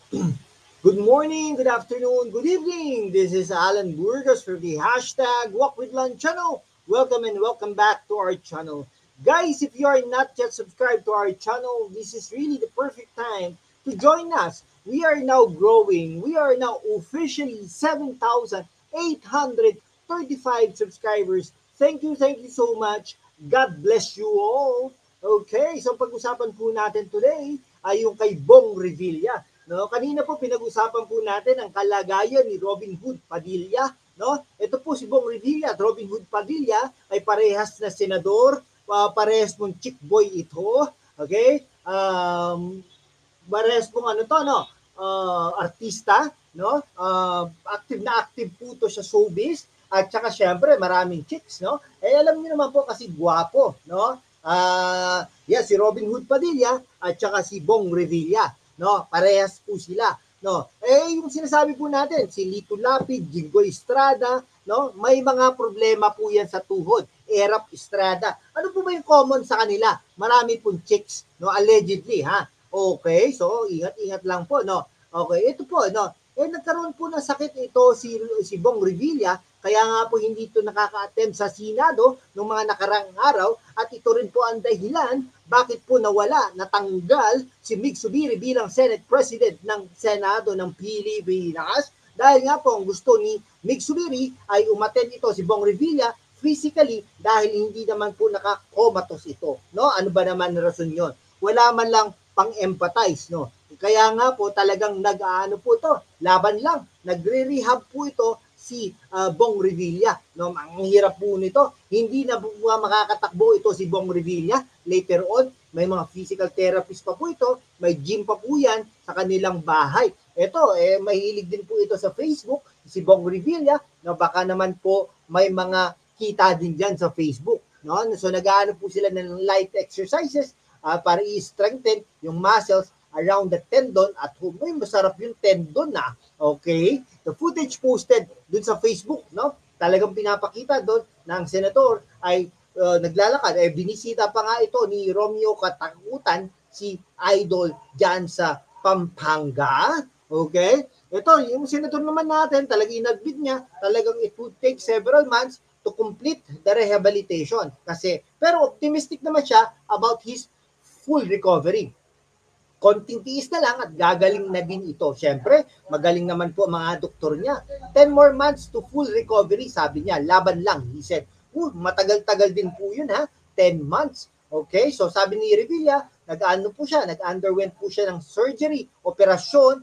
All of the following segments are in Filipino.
Good morning, good afternoon, good evening. This is Alan Burgos for the hashtag Walk with Lunch channel. Welcome and welcome back to our channel. Guys, if you are not yet subscribed to our channel, this is really the perfect time to join us. We are now growing. We are now officially 7,835 subscribers. Thank you so much. God bless you all. Okay, so pag-usapan po natin today ay yung kay Bong Revilla. No, kanina po pinag-usapan po natin ang kalagayan ni Robin Hood Padilla, no? Ito po si Bong Revilla at Robin Hood Padilla ay parehas na senador, parehas pong chick boy ito, okay? Parehas pong ano to, no? Artista, no? Active po to sa showbiz at saka syempre maraming chicks, no? Eh alam niyo naman po kasi gwapo, no? Si Robin Hood Padilla at saka si Bong Revilla, no? Parehas po sila, no? Eh yung sinasabi po natin, si Lito Lapid, Jinggoy Estrada, no? May mga problema po yan sa tuhod. Erap Estrada. Ano po ba yung common sa kanila? Marami pong chicks, no? Allegedly, ha? Okay, so ingat-ingat lang po, no? Okay, ito po, no? Eh nagkaroon po ng sakit ito si Bong Revilla, kaya nga po hindi ito nakaka-attend sa Senado noong mga nakarang araw at ito rin po ang dahilan bakit po nawala, natanggal si Mig Subiri bilang Senate President ng Senado ng Pilipinas dahil nga po ang gusto ni Mig Subiri ay umattend ito si Bong Revilla physically dahil hindi naman po nakakomatos ito. No? Ano ba naman na rason yun? Wala man lang pang-empathize, no? Kaya nga po talagang nag-aano po ito, laban lang, nagre-rehab po ito si Bong Revilla. No? Ang hirap po nito, hindi na po makakatakbo ito si Bong Revilla. Later on, may mga physical therapist pa po ito, may gym pa po yan sa kanilang bahay. Ito, mahilig din po ito sa Facebook, si Bong Revilla, no? Baka naman po may mga kita din dyan sa Facebook. No? So nag-aano po sila ng light exercises para i-strengthen yung muscles around the tendon at may masarap yung tendon na. Okay? The footage posted dun sa Facebook, no? Talagang pinapakita doon na ang senador ay naglalakad. Binisita pa nga ito ni Romeo Katakutan, si Idol dyan sa Pampanga. Okay? Ito, yung senador naman natin, talagang in-admit niya, talagang it would take several months to complete the rehabilitation. Pero optimistic naman siya about his full recovery. Konting tiis na lang at gagaling na din ito. Siyempre, magaling naman po mga doktor niya. 10 more months to full recovery, sabi niya. Laban lang, he said. Matagal-tagal din po yun, ha? 10 months. Okay, so sabi ni Revilla, nag-underwent po siya ng surgery, operasyon,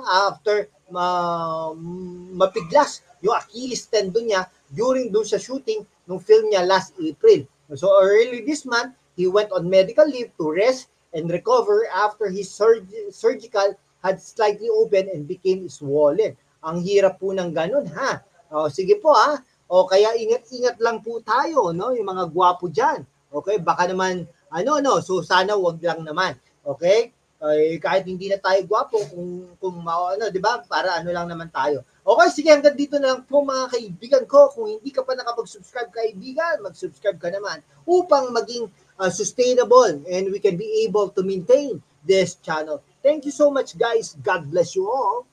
after mapiglas yung Achilles tendon niya during doon sa shooting ng film niya last April. So early this month, he went on medical leave to rest and recover after his surgical had slightly opened and became swollen. Ang hirap po ng ganun, ha? Sige po, ha? Kaya ingat-ingat lang po tayo, no? Yung mga gwapo dyan. Okay? Baka naman, so sana wag lang naman. Okay? Kahit hindi na tayo gwapo, kung di ba? Para lang naman tayo. Okay, sige, hanggang dito na lang po mga kaibigan ko. Kung hindi ka pa nakapag-subscribe kaibigan, mag-subscribe ka naman upang maging sustainable and we can be able to maintain this channel. Thank you so much, guys. God bless you all.